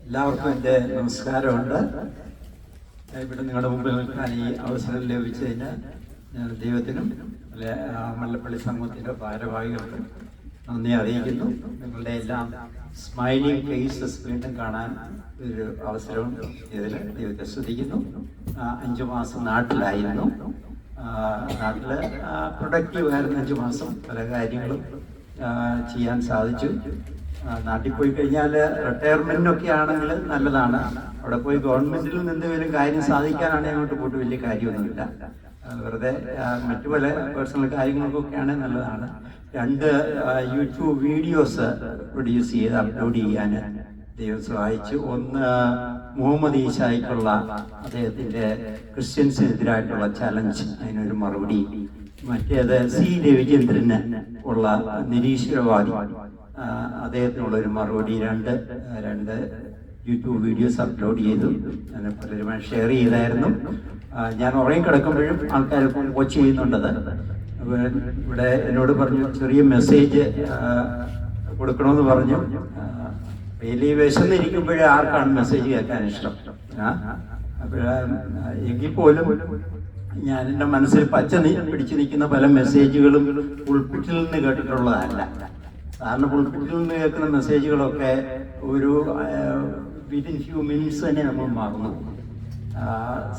എല്ലാവർക്കും എൻ്റെ നമസ്കാരമുണ്ട്. ഇവിടെ നിങ്ങളുടെ മുമ്പിൽ നിൽക്കാൻ ഈ അവസരം ലഭിച്ചതിന് ഞാൻ ദൈവത്തിനും മല്ലപ്പള്ളി സമൂഹത്തിൻ്റെ ഭാരവാഹികൾക്കും നന്ദി അറിയിക്കുന്നു. നിങ്ങളുടെ എല്ലാം സ്മൈലിംഗ് ഫേസസ് വീണ്ടും കാണാൻ ഒരു അവസരവും ഇതിൽ ദൈവത്തെ സ്തുതിക്കുന്നു. 5 മാസം നാട്ടിലായിരുന്നു. നാട്ടിൽ പ്രൊഡക്റ്റീവ് ആയിരുന്നു. 5 മാസം പല കാര്യങ്ങളും ചെയ്യാൻ സാധിച്ചു. നാട്ടിൽ പോയി കഴിഞ്ഞാൽ റിട്ടയർമെൻറ്റൊക്കെ ആണെങ്കിൽ നല്ലതാണ്. അവിടെ പോയി ഗവൺമെൻറ്റിൽ നിന്ന് എന്തെങ്കിലും കാര്യം സാധിക്കാനാണെങ്കിൽ അങ്ങോട്ട് പോയിട്ട് വലിയ കാര്യമൊന്നുമില്ല. വെറുതെ മറ്റു പല പേഴ്സണൽ കാര്യങ്ങൾക്കൊക്കെയാണ് നല്ലതാണ്. 2 യൂട്യൂബ് വീഡിയോസ് പ്രൊഡ്യൂസ് ചെയ്ത് അപ്ലോഡ് ചെയ്യാൻ ദൈവം സഹായിച്ചു. ഒന്ന് മുഹമ്മദ് ഈശായ്ക്കുള്ള അദ്ദേഹത്തിൻ്റെ ക്രിസ്ത്യൻസിനെതിരായിട്ടുള്ള ചലഞ്ച്, അതിനൊരു മറുപടി. മറ്റേത് സി രവിചന്ദ്രന് ഉള്ള നിരീശ്വരവാദി, അദ്ദേഹത്തിനുള്ളൊരു മറുപടി. രണ്ട് യൂട്യൂബ് വീഡിയോസ് അപ്ലോഡ് ചെയ്തു. ഞാൻ പലരുമായി ഷെയർ ചെയ്തായിരുന്നു. ഞാൻ ഉറങ്ങിക്കിടക്കുമ്പോഴും ആൾക്കാർ വാച്ച് ചെയ്യുന്നുണ്ടത്. ഇവിടെ എന്നോട് പറഞ്ഞു ചെറിയ മെസ്സേജ് കൊടുക്കണമെന്ന് പറഞ്ഞു. വലിയ വിശന്നിരിക്കുമ്പോഴേ ആർക്കാണ് മെസ്സേജ് കേൾക്കാൻ ഇഷ്ടം? എങ്കിൽ പോലും ഞാൻ എൻ്റെ മനസ്സിൽ പിടിച്ചു നിൽക്കുന്ന പല മെസ്സേജുകളും പുൾപിറ്റിൽ നിന്ന് കേട്ടിട്ടുള്ളതല്ല. സാറിന് പുൾപിറ്റിൽ നിന്ന് കേൾക്കുന്ന മെസ്സേജുകളൊക്കെ ഒരു വിതിൻ ഫ്യൂ മിനിറ്റ്സ് തന്നെ നമ്മൾ മറന്നു.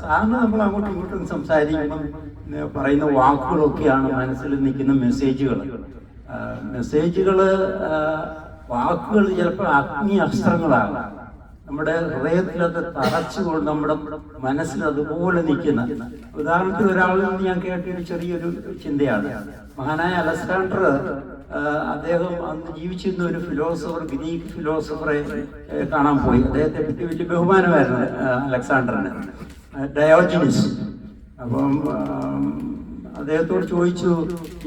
സാറിന് നമ്മൾ അങ്ങോട്ടും ഇങ്ങോട്ടും സംസാരിക്കുമ്പം പറയുന്ന വാക്കുകളൊക്കെയാണ് മനസ്സിൽ നിൽക്കുന്ന മെസ്സേജുകൾ. വാക്കുകൾ ചിലപ്പോൾ അഗ്നി അസ്ത്രങ്ങളാകാം. നമ്മുടെ ഹൃദയത്തിലത് തറച്ചുകൊണ്ട് നമ്മുടെ മനസ്സിൽ അതുപോലെ നിൽക്കുന്ന. ഉദാഹരണത്തിന് ഒരാളിൽ നിന്ന് ഞാൻ കേട്ടൊരു ചെറിയൊരു ചിന്തയാണ്. മഹാനായ അലക്സാണ്ടർ, അദ്ദേഹം അന്ന് ജീവിച്ചിരുന്ന ഒരു ഫിലോസഫർ, ഗ്രീക്ക് ഫിലോസഫറെ കാണാൻ പോയി. അദ്ദേഹത്തെ പറ്റി വലിയ ബഹുമാനമായിരുന്നു അലക്സാണ്ടറിന്, ഡയോജനിസ്. അപ്പം അദ്ദേഹത്തോട് ചോദിച്ചു,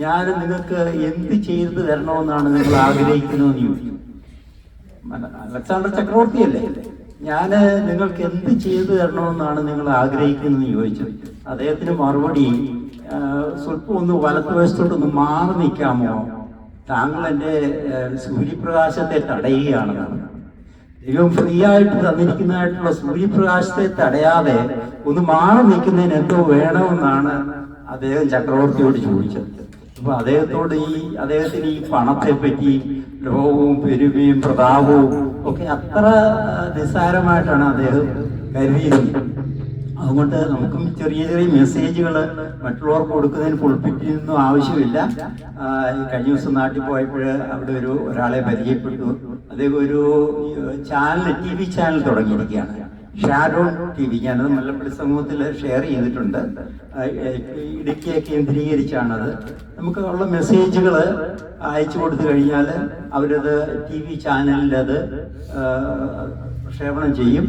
ഞാൻ നിങ്ങൾക്ക് എന്ത് ചെയ്തു തരണമെന്നാണ് നിങ്ങൾ ആഗ്രഹിക്കുന്നതെന്ന് ചോദിച്ചു. അലക്സാണ്ടർ ചക്രവർത്തിയല്ലേ, ഞാൻ നിങ്ങൾക്ക് എന്ത് ചെയ്തു തരണമെന്നാണ് നിങ്ങൾ ആഗ്രഹിക്കുന്നതെന്ന് ചോദിച്ചു. അദ്ദേഹത്തിന് മറുപടി, സ്വല്പം ഒന്ന് വലത്തുവശത്തോട്ടൊന്ന് മാറി നിൽക്കാമോ, താങ്കൾ എൻ്റെ സൂര്യപ്രകാശത്തെ തടയുകയാണെന്നാണ്. ദൈവം ഫ്രീ ആയിട്ട് തന്നിരിക്കുന്നതായിട്ടുള്ള സൂര്യപ്രകാശത്തെ തടയാതെ ഒന്ന് മാറി നിൽക്കുന്നതിന് എന്തോ വേണമെന്നാണ് അദ്ദേഹം ചക്രവർത്തിയോട് ചോദിച്ചത്. അപ്പൊ അദ്ദേഹത്തിന് ഈ പണത്തെ പറ്റി, ലോകവും പെരുമയും പ്രതാപവും ഒക്കെ അത്ര നിസ്സാരമായിട്ടാണ് അദ്ദേഹം കരുതിയിരുന്നത്. അതുകൊണ്ട് നമുക്കും ചെറിയ ചെറിയ മെസ്സേജുകൾ മറ്റുള്ളവർക്ക് കൊടുക്കുന്നതിന് പുൾപിറ്റിനൊന്നും ആവശ്യമില്ല. കഴിഞ്ഞ ദിവസം നാട്ടിൽ പോയപ്പോൾ അവിടെ ഒരാളെ പരിചയപ്പെട്ടു. അദ്ദേഹം ഒരു TV ചാനൽ തുടങ്ങിയിരിക്കുകയാണ്, ഷാഡോൺ TV. ഞാനത് മല്ലപ്പള്ളി സമൂഹത്തിൽ ഷെയർ ചെയ്തിട്ടുണ്ട്. ഇടുക്കിയെ കേന്ദ്രീകരിച്ചാണത്. നമുക്ക് ഉള്ള മെസ്സേജുകൾ അയച്ചു കൊടുത്തു കഴിഞ്ഞാൽ അവരത് TV ചാനലിൽ അത് പ്രക്ഷേപണം ചെയ്യും.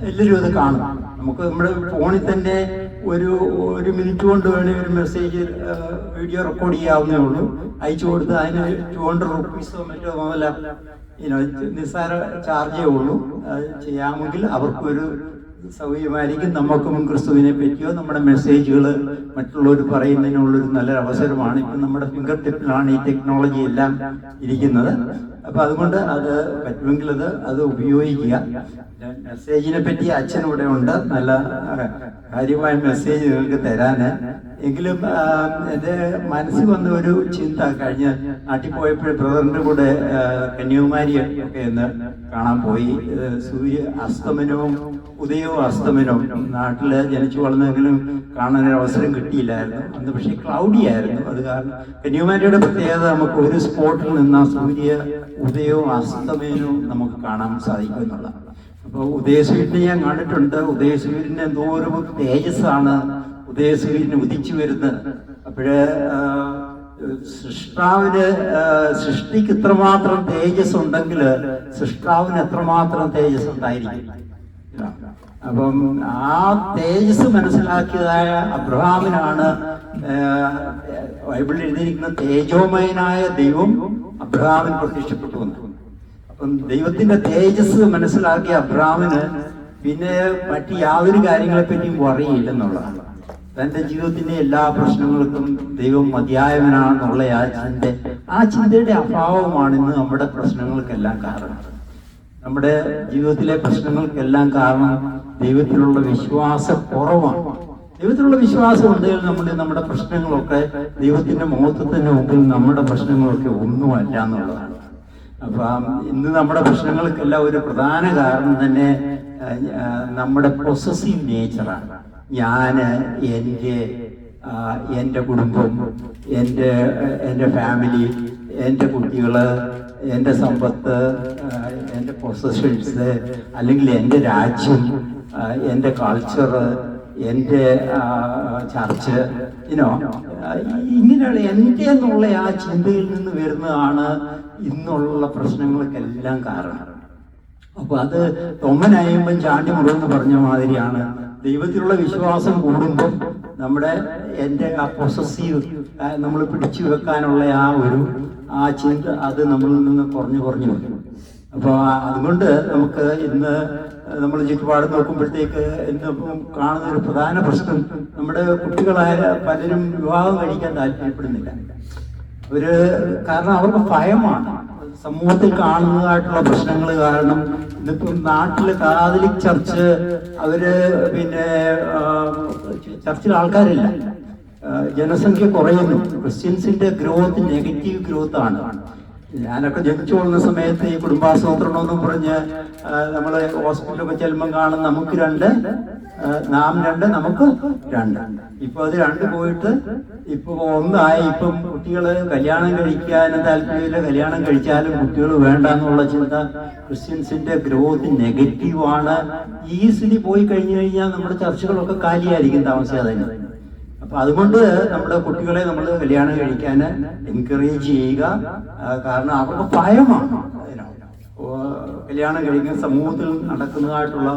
എല്ലാവരും അത് കാണും. നമുക്ക് നമ്മുടെ ഫോണിൽ തന്നെ ഒരു മിനിറ്റ് കൊണ്ട് വേണമെങ്കിൽ ഒരു മെസ്സേജ് വീഡിയോ റെക്കോർഡ് ചെയ്യാവുന്നേ ഉള്ളൂ. അയച്ചു കൊടുത്ത് അതിന് 200 റുപ്പീസോ മറ്റോ മുതല നിസ്സാര ചാർജേ ഉള്ളൂ. ചെയ്യാമെങ്കിൽ അവർക്കൊരു സൗകര്യമായിരിക്കും. നമുക്കും ക്രിസ്തുവിനെ പറ്റിയോ നമ്മുടെ മെസ്സേജുകൾ മറ്റുള്ളവർ പറയുന്നതിനുള്ളൊരു നല്ലൊരു അവസരമാണ്. ഇപ്പം നമ്മുടെ ഫിംഗർ ടിപ്പിലാണ് ഈ ടെക്നോളജി എല്ലാം ഇരിക്കുന്നത്. അപ്പം അതുകൊണ്ട് അത് പറ്റുമെങ്കിൽ അത് ഉപയോഗിക്കുക. മെസ്സേജിനെ പറ്റി അച്ഛൻ ഇവിടെ ഉണ്ട്, നല്ല കാര്യമായ മെസ്സേജ് നിങ്ങൾക്ക് തരാൻ. എങ്കിലും എൻ്റെ മനസ്സിൽ വന്ന ഒരു ചിന്ത, കഴിഞ്ഞ നാട്ടിൽ പോയപ്പോൾ ബ്രദറിൻ്റെ കൂടെ കന്യാകുമാരി ഒക്കെ ഒന്ന് കാണാൻ പോയി. സൂര്യ അസ്തമനവും ഉദയവും അസ്തമനവും നാട്ടിൽ ജനിച്ചു വളർന്നെങ്കിലും കാണാനൊരു അവസരം കിട്ടിയില്ലായിരുന്നു അന്ന്. പക്ഷേ ക്ലൗഡി ആയിരുന്നു. അത് കാരണം കന്യാകുമാരിയുടെ പ്രത്യേകത, നമുക്ക് ഒരു സ്പോട്ടിൽ നിന്ന് സൂര്യ ഉദയവും അസ്തമനവും നമുക്ക് കാണാൻ സാധിക്കും എന്നുള്ളതാണ്. അപ്പോൾ ഉദയസൂര്യനെ ഞാൻ കണ്ടിട്ടുണ്ട്. ഉദയസൂര്യന് എന്തോരം തേജസ്സാണ് ഉദയസൂര്യന് ഉദിച്ചു വരുന്നത്. അപ്പോഴ് സൃഷ്ടിക്ക് ഇത്രമാത്രം തേജസ് ഉണ്ടെങ്കിൽ സൃഷ്ടാവിന് എത്രമാത്രം തേജസ് ഉണ്ടായിരിക്കും. അപ്പം ആ തേജസ് മനസ്സിലാക്കിയതായ അബ്രഹാമിനാണ് ബൈബിളിൽ എഴുതിയിരിക്കുന്ന തേജോമയനായ ദൈവം അബ്രഹാമിന് പ്രത്യക്ഷപ്പെട്ടു വന്നു. അപ്പം ദൈവത്തിന്റെ തേജസ് മനസ്സിലാക്കിയ അബ്രഹാമിന് പിന്നെ മറ്റ് യാതൊരു കാര്യങ്ങളെപ്പറ്റിയും അറിയില്ലെന്നുള്ളതാണ്. തൻ്റെ ജീവിതത്തിൻ്റെ എല്ലാ പ്രശ്നങ്ങൾക്കും ദൈവം മതിയായവനാണെന്നുള്ള ആ ചിന്തയുടെ അഭാവമാണ് ഇന്ന് നമ്മുടെ പ്രശ്നങ്ങൾക്കെല്ലാം കാരണം. നമ്മുടെ ജീവിതത്തിലെ പ്രശ്നങ്ങൾക്കെല്ലാം കാരണം ദൈവത്തിലുള്ള വിശ്വാസക്കുറവാണ്. ദൈവത്തിലുള്ള വിശ്വാസം ഉണ്ടെങ്കിൽ നമ്മുടെ പ്രശ്നങ്ങളൊക്കെ ദൈവത്തിന്റെ മഹത്വത്തിന് മുമ്പിൽ നമ്മുടെ പ്രശ്നങ്ങളൊക്കെ ഒന്നുമല്ല എന്നുള്ളതാണ്. അപ്പം ഇന്ന് നമ്മുടെ പ്രശ്നങ്ങൾക്കെല്ലാം ഒരു പ്രധാന കാരണം തന്നെ നമ്മുടെ പൊസസീവ് നേച്ചറാണ്. എൻ്റെ കുടുംബം, എൻ്റെ ഫാമിലി, എൻ്റെ കുട്ടികള്, എൻ്റെ സമ്പത്ത്, എൻ്റെ പൊസഷൻസ്, അല്ലെങ്കിൽ എൻ്റെ രാജ്യം, എൻ്റെ കൾച്ചർ, എൻ്റെ ചർച്ച്, ഇങ്ങനെയുള്ള എൻ്റെ എന്നുള്ള ആ ചിന്തയിൽ നിന്ന് വരുന്നതാണ് ഇന്നുള്ള പ്രശ്നങ്ങൾക്കെല്ലാം കാരണം. അപ്പൊ അത് തൊമ്മനയുമ്പം ചാണ്ടി മുറിവെന്ന് പറഞ്ഞ മാതിരിയാണ്. ദൈവത്തിലുള്ള വിശ്വാസം കൂടുമ്പം എൻ്റെ ആ പൊസസീവ് നമ്മൾ പിടിച്ചു വെക്കാനുള്ള ആ ചിന്ത അത് നമ്മളിൽ നിന്ന് കുറഞ്ഞു വരും. അപ്പോൾ അതുകൊണ്ട് നമുക്ക് ഇന്ന് നമ്മൾ ചുറ്റുപാട് നോക്കുമ്പോഴത്തേക്ക് ഇന്നിപ്പം കാണുന്ന ഒരു പ്രധാന പ്രശ്നം, നമ്മുടെ കുട്ടികളായ പലരും വിവാഹം കഴിക്കാൻ താല്പര്യപ്പെടുന്നില്ല. കാരണം അവർക്ക് ഭയമാണ്. സമൂഹത്തിൽ കാണുന്നതായിട്ടുള്ള പ്രശ്നങ്ങൾ കാരണം ഇന്നിപ്പം നാട്ടില് കാതലിക് ചർച്ച് ചർച്ചിൽ ആൾക്കാരില്ല, ജനസംഖ്യ കുറയുന്നു. ക്രിസ്ത്യൻസിന്റെ ഗ്രോത്ത് നെഗറ്റീവ് ഗ്രോത്ത് ആണ്. ഞാനൊക്കെ ജനിച്ചു പോകുന്ന സമയത്ത് ഈ കുടുംബാസൂത്രണമെന്നും പറഞ്ഞ് നമ്മൾ ഹോസ്പിറ്റലൊക്കെ ചെല്ലുമ്പം കാണും നമുക്ക് 2, നാം 2, നമുക്ക് 2. ഇപ്പൊ അത് 2 പോയിട്ട് ഇപ്പൊ 1 ആയി. ഇപ്പം കുട്ടികള് കല്യാണം കഴിക്കാനും താല്പര്യമില്ല, കല്യാണം കഴിച്ചാലും കുട്ടികൾ വേണ്ട എന്നുള്ള ചിന്ത. ക്രിസ്ത്യൻസിന്റെ ഗ്രോത്ത് നെഗറ്റീവാണ്. ഈസിലി പോയി കഴിഞ്ഞാൽ നമ്മുടെ ചർച്ചകളൊക്കെ കാലിയായിരിക്കും താമസിയാതെ. അപ്പൊ അതുകൊണ്ട് നമ്മുടെ കുട്ടികളെ നമ്മൾ കല്യാണം കഴിക്കാൻ എൻകറേജ് ചെയ്യുക. കാരണം അവർക്ക് ഭയമാണ്. കല്യാണം കഴിക്കാൻ സമൂഹത്തിൽ നടക്കുന്നതായിട്ടുള്ള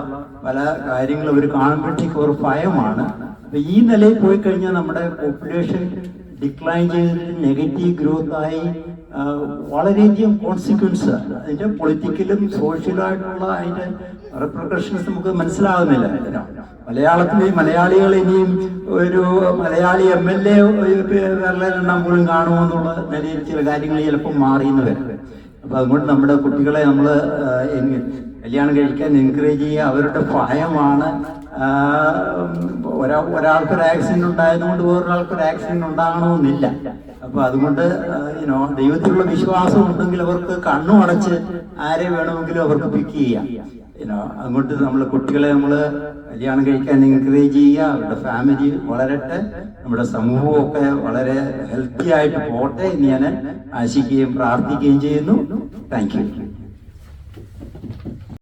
പല കാര്യങ്ങൾ അവർ കാണുമ്പോഴത്തേക്ക് ഒരു ഭയമാണ്. അപ്പൊ ഈ നിലയിൽ പോയി കഴിഞ്ഞാൽ നമ്മുടെ പോപ്പുലേഷൻ ഡിക്ലൈൻ ചെയ്തിട്ട് നെഗറ്റീവ് ഗ്രോത്ത് ആയി വളരെയധികം കോൺസിക്വൻസ് അതിന്റെ പൊളിറ്റിക്കലും സോഷ്യലായിട്ടുള്ള അതിന്റെ റിപ്രക്കഷൻസ് നമുക്ക് മനസ്സിലാകുന്നില്ല. മലയാളികൾ ഇനിയും ഒരു മലയാളി MLA വിരലെണ്ണം പോലും കാണുമോ എന്നുള്ള നിലയിൽ ചില കാര്യങ്ങൾ ചിലപ്പോൾ മാറിയെന്ന് വരും. അപ്പൊ അതുകൊണ്ട് നമ്മുടെ കുട്ടികളെ നമ്മൾ കല്യാണം കഴിക്കാൻ എൻകറേജ് ചെയ്യുക. അവരുടെ ഭയമാണ്. ഒരാൾക്കൊരു ആക്സിഡന്റ് ഉണ്ടായതുകൊണ്ട് വേറൊരാൾക്കൊരു ആക്സിഡന്റ് ഉണ്ടാകണമെന്നില്ല. അപ്പൊ അതുകൊണ്ട് ദൈവത്തിലുള്ള വിശ്വാസം ഉണ്ടെങ്കിൽ അവർക്ക് കണ്ണും അടച്ച് ആരെ വേണമെങ്കിലും അവർക്ക് പിക്ക് ചെയ്യാം. അതുകൊണ്ട് നമ്മൾ കുട്ടികളെ കല്യാണം കഴിക്കാൻ എൻകറേജ് ചെയ്യുക. അവരുടെ ഫാമിലി വളരട്ടെ, നമ്മുടെ സമൂഹമൊക്കെ വളരെ ഹെൽത്തി ആയിട്ട് പോട്ടെ എന്ന് ഞാൻ ആശിക്കുകയും പ്രാർത്ഥിക്കുകയും ചെയ്യുന്നു. Thank you.